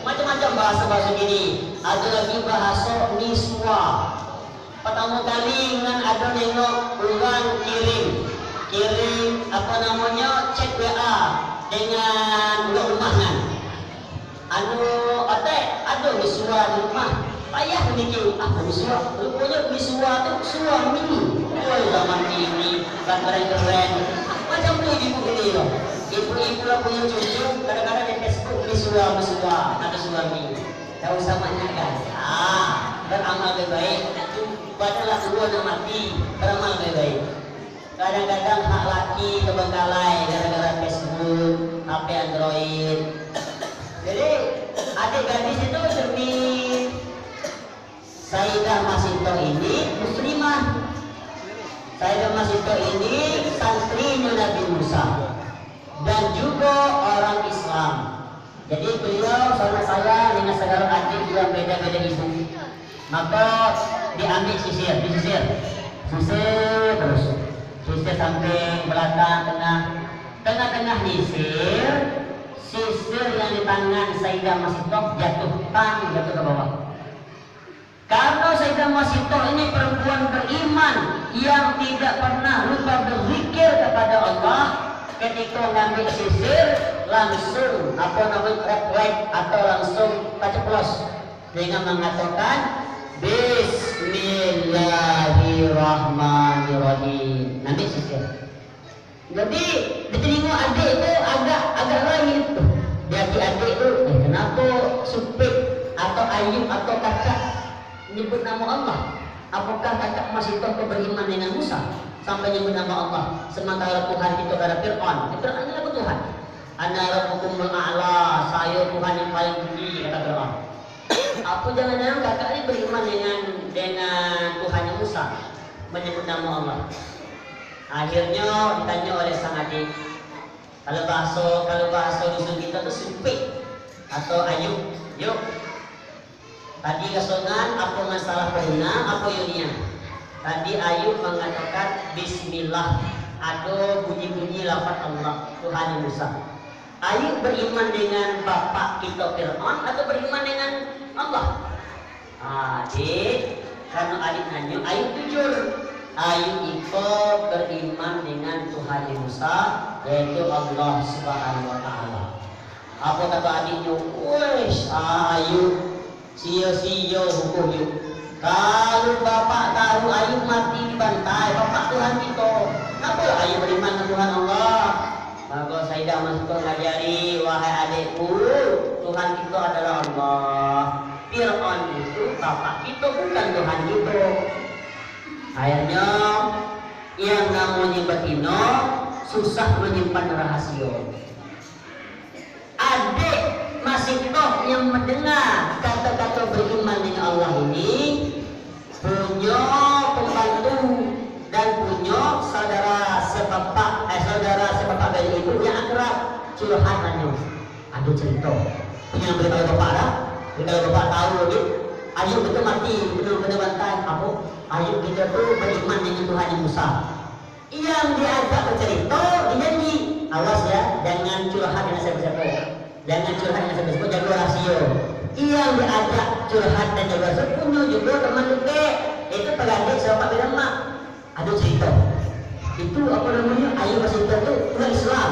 Macam-macam bahasa gini. Ada lagi bahasa niswa. Pertama kali dengan ada nengok orang kirim chat WA dengan rumahan. Ada niswa di rumah. Payah mikir apa niswa? Rupanya niswa tu suami. Zaman ini keren. Macam tu ibu ini loh. Ibu-ibu lah punya cucu, kadang-kadang di Facebook niswa ada suami. Tak usah banyak kan? Beramal baik. padahal dua nak mati beramal baik-baik. Kadang-kadang hak laki terbengkalai gara-gara Facebook, HP Android. Jadi adik gadis itu demi Sayyidah Masito ini muslimah. Sayyidah Masito ini santrinya Nabi Musa dan juga orang Islam. Jadi beliau sama saya dengan saudara adik yang beda-beda ibu. Maka diambil sisir terus. Sisir sampai belakang tengah sisir yang di tangan Sayyidah Masito jatuh ke bawah. Karena Sayyidah Masito ini perempuan beriman yang tidak pernah lupa berzikir kepada Allah, ketika mengambil sisir langsung refleks atau langsung keceplos dengan mengatakan Bismillahirrahmanirrahim. Nanti sisir. Jadi diterima adik itu agak lain tuh. Jadi adik itu kenapa Supik atau Ayub atau kakak menyebut nama Allah? Apakah kakak masih tahu beriman dengan Musa sampai menyebut nama Allah? Sementara Tuhan itu adalah Fir'aun. Fir'aun adalah Tuhan. Ana rabbukumul a'la, saya Tuhan yang paling tinggi, kata Fir'aun. Apa jangan-jangan kakak ini beriman dengan Tuhannya Musa, menyebut nama Allah? Akhirnya ditanya oleh sang adik, kalau bahasa dusun kita itu Supik atau Ayub, yuk. Tadi kesongan apa masalah pernah apa yunia? Tadi Ayub mengatakan Bismillah, ada bunyi-bunyi lafaz Allah Tuhan Musa. Ayub beriman dengan bapak kita Fir'aun atau beriman dengan Allah? Adik, karena adik nanya, Ayub jujur. Ayub itu beriman dengan Tuhan Musa, yaitu Allah Subhanahu wa Ta'ala. Apa kata adiknya? Wes, Ayub sia-sia hukum yuk. Kalau bapak tahu Ayub mati dibantai, bapak Tuhan kita, kenapa Ayub beriman dengan Tuhan Allah? Maka Sayyidah Masito ngajari, wahai adikku, Tuhan kita adalah Allah. Fir'aun itu bapak kita, bukan Tuhan kita. Akhirnya yang namanya betina susah menyimpan rahasia. Adik Masito yang mendengar kata-kata beriman dengan Allah ini punya pembantu dan punya saudara sebapak dari ibu yang akrab, curhatannya. Ada cerita punya beritahu bapak dah. Kalau bapak tahu lagi, Ayub itu mati benar-benar bantai. Apa? Ayub kita tuh beriman dengan Tuhan Musa. Yang diajak bercerita, dijanji, awas ya, jangan curhat dengan siapa-siapa. Jangan curhat dengan siapa-siapa, jaga rahasia. Yang diajak curhat dan jaga rahasia punya juga teman dekat. Itu peradik sahabat beda mak. Ada cerita. Itu apa namanya? Ayub cerita itu orang Islam.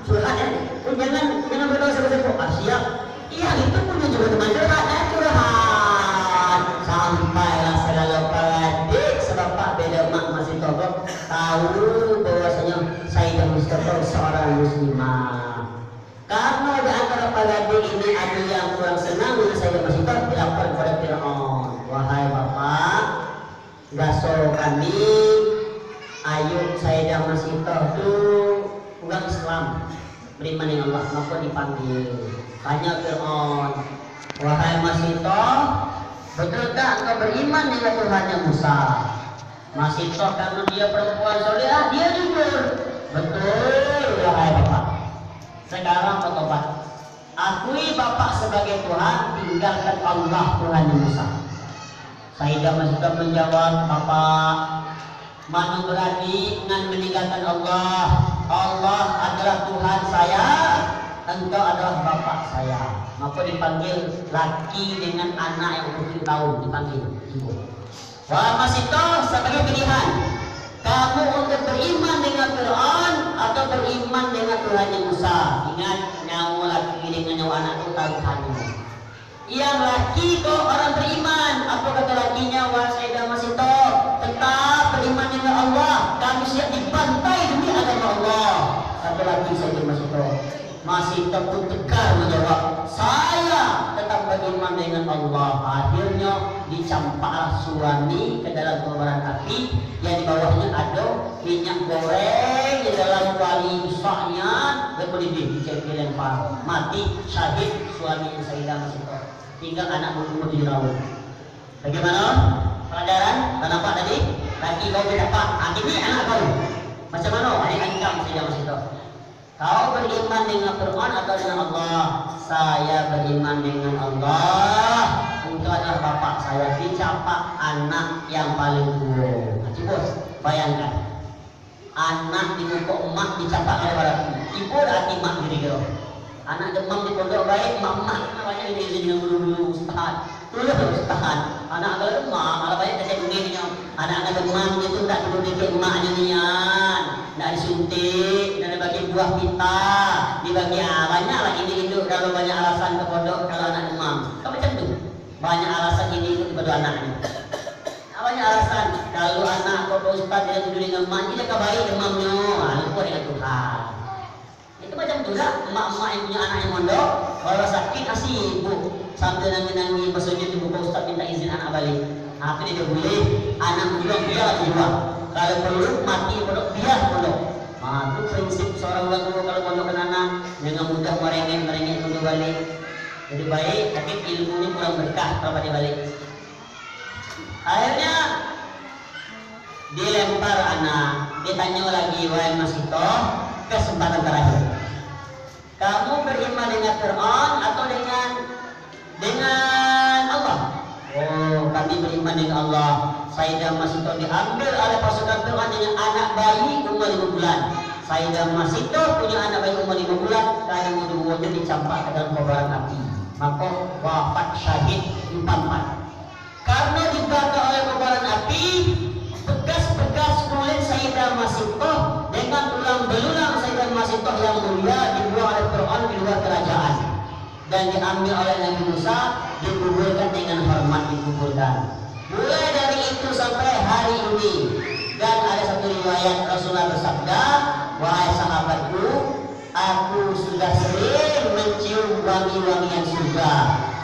Curhat ya. Jangan berdoa siapa-siapa. Siap. Yang itu punya juga teman curhat. Curhat. Sampailah segala peradik sebapak beda mak masih tahu bahwasanya Sayyidah Mustafa seorang muslimah. Karena di antara peradik ini ada yang kurang senang dengan Sayyidah Mustafa, dilapor kepada Fir'aun. Wahai bapak, gaso kami Ayub Sayyidah Mustafa itu orang Islam, beriman dengan Allah, maka dipanggil. Tanya Fir'aun, wahai Mustafa, betulkah engkau beriman dengan Tuhannya Musa? Masito karena dia perempuan solehah, dia jujur. Betul, wahai bapak. Sekarang bertobat. Akui bapak sebagai Tuhan, tinggalkan Allah Tuhan Musa. Sayyidah Masito menjawab, bapak, mana berani dengan meninggalkan Allah? Allah adalah Tuhan saya, engkau adalah bapak saya. Maka dipanggil laki dengan anak yang 7 tahun, dipanggil ibu. Wah, Masito sebagai pilihan. Kamu untuk beriman dengan Fir'aun atau beriman dengan Tuhan Musa. Ingat, nyawa laki dengan nyawa anak itu taruhannya. Yang laki kok orang beriman. Apa kata lakinya? Wah, Sayyidah Masito, tetap beriman dengan Allah. Kami siap dibantai demi agama Allah. Kata laki Sayyidah Masito. masih tetap tegar menjawab, saya tetap beriman dengan Allah. Akhirnya dicampaklah suami ke dalam kobaran api yang di bawahnya ada minyak goreng, di dalam kuali besarnya berpelidih dilempar, mati syahid suami Sayyidah Masitoh, tinggal anak berumur 7 tahun. Bagaimana pelajaran? Nampak tadi? Lagi kau berdapat, ini anak kau. Macam mana? Adik ancam Sayyidah Masitoh. Kau beriman dengan Quran atau dengan Allah? Saya beriman dengan Allah. Engkau adalah bapak saya. Dicapak anak yang paling tua. Coba bayangkan, anak di muka emak dicapak oleh para ibu dan hati emak kira-kira. Anak demam di pondok baik, emak namanya ini dengan dulu ustaz. Dulu ustaz. Anak kalau demam, kalau banyak kasih begini. Anak demam itu tak dulu dikit emaknya nian. Tidak disuntik, tidak dibagi buah pita, dibagi banyak lah ini hidup kalau banyak alasan ke pondok kalau anak demam. Kau macam tu, banyak alasan ini hidup kepada anaknya. Banyak alasan kalau anak kau ustaz dia tidur dengan emak, dia baik demamnya, lupa dengan Tuhan. Itu macam tu lah, emak-emak yang punya anak yang mondok, kalau sakit kasih ibu sambil nangis-nangis bersujud ibu kau ustaz minta izin anak balik. Apa dia boleh anak bilang kalau perlu mati pondok biar pondok. Itu prinsip seorang orang tua kalau pondok anak jangan mudah merengek pondok balik. Jadi baik, tapi ilmunya kurang berkah kalau dia balik. Akhirnya dilempar anak, ditanya lagi wahai Masitoh, kesempatan terakhir. Kamu beriman dengan Quran atau dengan Allah? Oh, kami beriman dengan Allah. Sayyidah Masitoh diambil oleh pasukan Quran dengan anak bayi umur 5 bulan. Sayyidah Masitoh punya anak bayi umur 5 bulan, karena dua-duanya dicampak ke dalam kobaran api. Maka wafat syahid 4. Karena dibakar oleh kobaran api, bekas-bekas kulit Sayyidah Masitoh dengan tulang belulang Sayyidah Masitoh yang mulia dibuang oleh Quran di luar kerajaan dan diambil oleh Nabi Musa, dikuburkan dengan hormat dikuburkan. Mulai dari itu sampai hari ini. Dan ada satu riwayat Rasulullah bersabda, wahai sahabatku, aku sudah sering mencium wangi-wangian surga,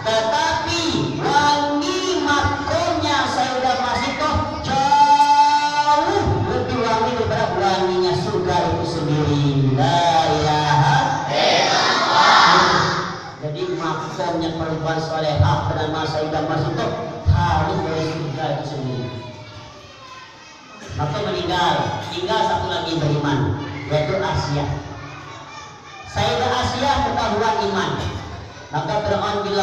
tetapi wangi makomnya Sayyidah Masitoh jauh lebih wangi daripada wanginya surga itu sendiri. La ilaha illallah. Jadi makomnya perempuan salehah bernama Sayyidah Masitoh harus dari surga itu sendiri. Maka meninggal, tinggal satu lagi beriman, yaitu Asia. Sayyidah Asia ketahuan iman. Maka Fir'aun bilang